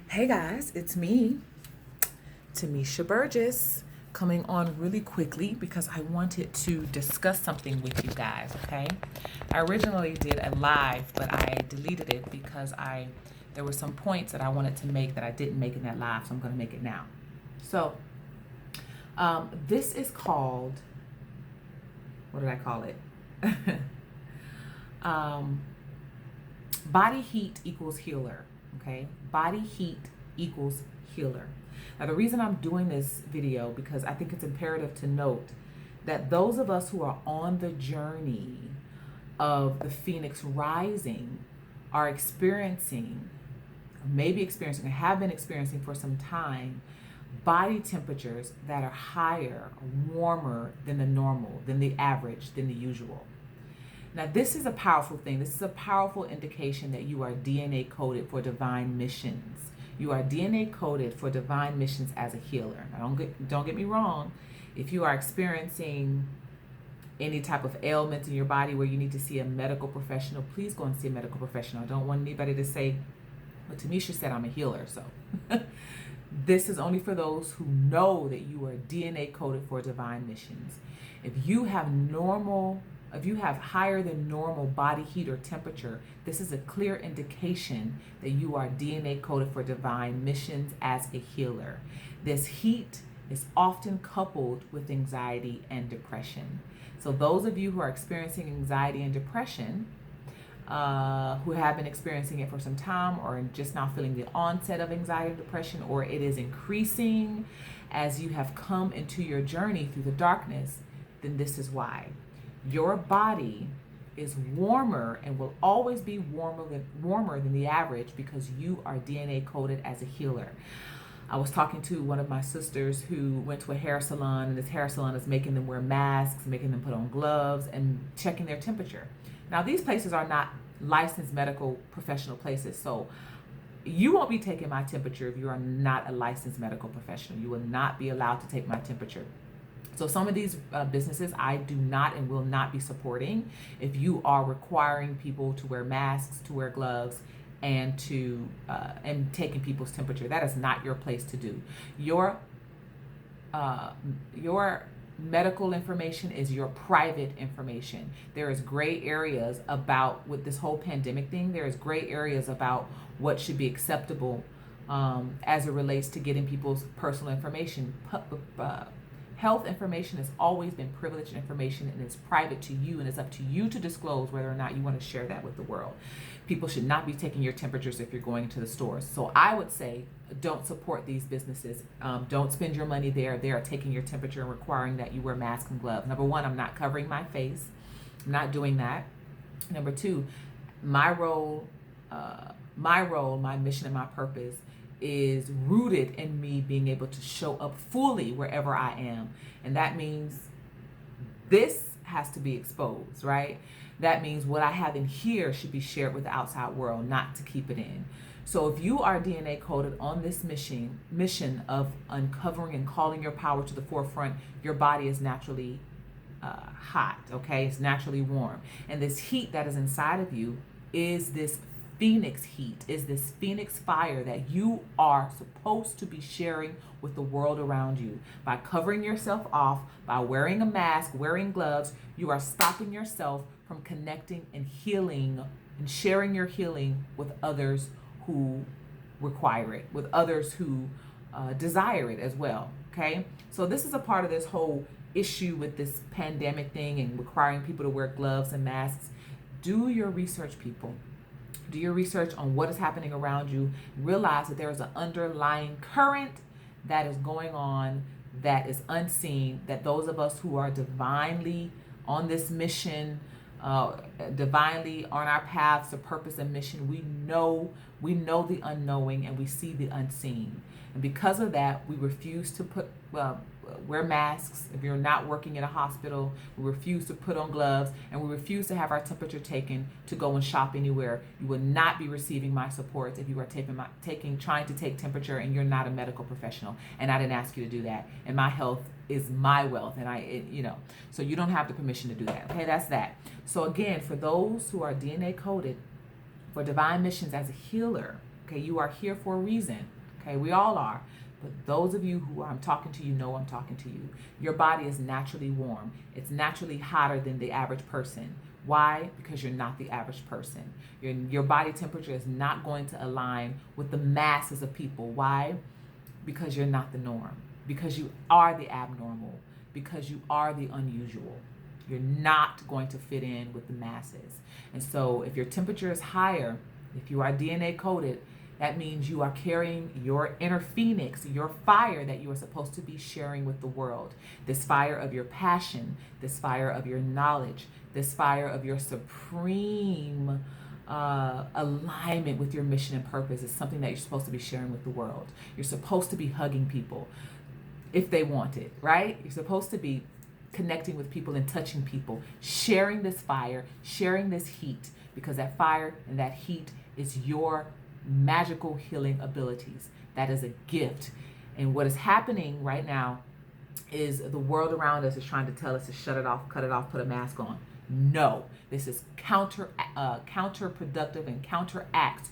Hey guys, it's me, Tamisha Burgess, coming on really quickly because I wanted to discuss something with you guys, okay? I originally did a live, but I deleted it because there were some points that I wanted to make that I didn't make in that live, so I'm going to make it now. So, this is called, what did I call it? um, Body heat equals healer, okay? Body heat equals healer. Now, the reason I'm doing this video, because I think it's imperative to note that those of us who are on the journey of the phoenix rising are experiencing, maybe experiencing, or have been experiencing for some time, body temperatures that are higher, warmer than the normal, than the average, than the usual. Now, this is a powerful thing. This is a powerful indication that you are DNA coded for divine missions. You are DNA coded for divine missions as a healer. Now, don't get me wrong. If you are experiencing any type of ailment in your body where you need to see a medical professional, please go and see a medical professional. I don't want anybody to say, well, Tamisha said I'm a healer, so. This is only for those who know that you are DNA coded for divine missions. If you have higher than normal body heat or temperature, this is a clear indication that you are DNA coded for divine missions as a healer. This heat is often coupled with anxiety and depression. So those of you who are experiencing anxiety and depression, who have been experiencing it for some time, or just now feeling the onset of anxiety and depression, or it is increasing as you have come into your journey through the darkness, then this is why. Your body is warmer and will always be warmer than the average because you are DNA coded as a healer. I was talking to one of my sisters who went to a hair salon, and this hair salon is making them wear masks, making them put on gloves, and checking their temperature. Now, these places are not licensed medical professional places, so you won't be taking my temperature if you are not a licensed medical professional. You will not be allowed to take my temperature. So some of these businesses I do not and will not be supporting if you are requiring people to wear masks, to wear gloves, and taking people's temperature. That is not your place to do. Your medical information is your private information. There is gray areas about, with this whole pandemic thing, there is gray areas about what should be acceptable as it relates to getting people's personal information. Health information has always been privileged information, and it's private to you, and it's up to you to disclose whether or not you want to share that with the world. People should not be taking your temperatures if you're going to the stores. So I would say don't support these businesses. Don't spend your money there. They are taking your temperature and requiring that you wear masks and gloves. Number one, I'm not covering my face. I'm not doing that. Number two, my role, my mission, and my purpose is rooted in me being able to show up fully wherever I am. And that means this has to be exposed, right? That means what I have in here should be shared with the outside world, not to keep it in. So if you are DNA coded on this mission of uncovering and calling your power to the forefront, your body is naturally hot, okay? It's naturally warm. And this heat that is inside of you is this phoenix heat, is this phoenix fire that you are supposed to be sharing with the world around you. By covering yourself off, by wearing a mask, wearing gloves, you are stopping yourself from connecting and healing and sharing your healing with others who require it, with others who desire it as well, okay? So this is a part of this whole issue with this pandemic thing and requiring people to wear gloves and masks. Do your research, people. Do your research on what is happening around you. Realize that there is an underlying current that is going on that is unseen, that those of us who are divinely on this mission, divinely on our paths of purpose and mission, we know the unknowing and we see the unseen. And because of that, we refuse to wear masks if you're not working in a hospital. We refuse to put on gloves, and we refuse to have our temperature taken to go and shop anywhere. You will not be receiving my support if you are trying to take temperature and you're not a medical professional, and I didn't ask you to do that. And my health is my wealth, and so you don't have the permission to do that. Okay, that's that. So again, for those who are DNA coded for divine missions as a healer, okay, you are here for a reason. Okay, we all are. But those of you who I'm talking to, you know I'm talking to you. Your body is naturally warm. It's naturally hotter than the average person. Why? Because you're not the average person. Your body temperature is not going to align with the masses of people. Why? Because you're not the norm. Because you are the abnormal. Because you are the unusual. You're not going to fit in with the masses. And so if your temperature is higher, if you are DNA coded, that means you are carrying your inner phoenix, your fire that you are supposed to be sharing with the world. This fire of your passion, this fire of your knowledge, this fire of your supreme alignment with your mission and purpose is something that you're supposed to be sharing with the world. You're supposed to be hugging people if they want it, right? You're supposed to be connecting with people and touching people, sharing this fire, sharing this heat, because that fire and that heat is your magical healing abilities. That is a gift. And what is happening right now is the world around us is trying to tell us to shut it off, cut it off, put a mask on. No, this is counterproductive and counteracts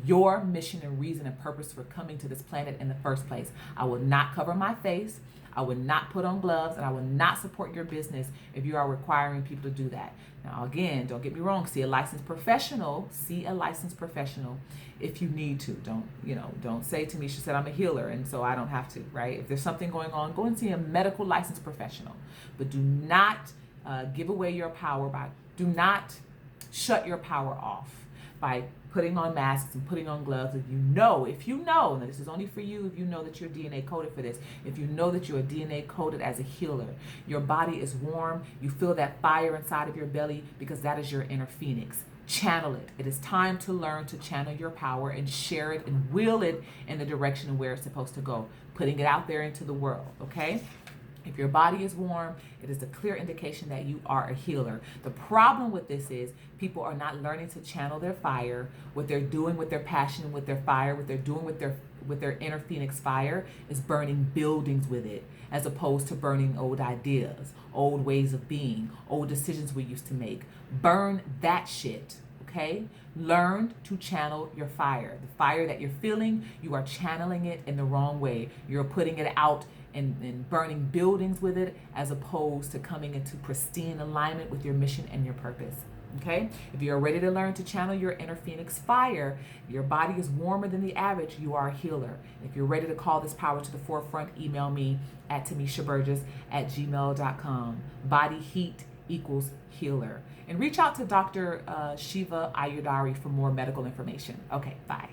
your mission and reason and purpose for coming to this planet in the first place. I will not cover my face. I would not put on gloves, and I will not support your business if you are requiring people to do that. Now, again, don't get me wrong. See a licensed professional. See a licensed professional if you need to. Don't say to me, she said, I'm a healer, and so I don't have to, right? If there's something going on, go and see a medical licensed professional. But do not give away your power do not shut your power off by putting on masks and putting on gloves. If you know, and this is only for you, if you know that you're DNA coded for this, if you know that you're DNA coded as a healer, your body is warm, you feel that fire inside of your belly because that is your inner phoenix. Channel it. It is time to learn to channel your power and share it and wheel it in the direction where it's supposed to go, putting it out there into the world, okay? If your body is warm, it is a clear indication that you are a healer. The problem with this is people are not learning to channel their fire. What they're doing with their passion and with their fire, what they're doing with their inner phoenix fire is burning buildings with it, as opposed to burning old ideas, old ways of being, old decisions we used to make. Burn that shit, okay? Learn to channel your fire. The fire that you're feeling, you are channeling it in the wrong way. You're putting it out and burning buildings with it, as opposed to coming into pristine alignment with your mission and your purpose. Okay? If you're ready to learn to channel your inner phoenix fire, your body is warmer than the average, you are a healer. If you're ready to call this power to the forefront, email me at tamishaburgess@gmail.com. Body heat equals healer. And reach out to Dr. Shiva Ayudari for more medical information. Okay, bye.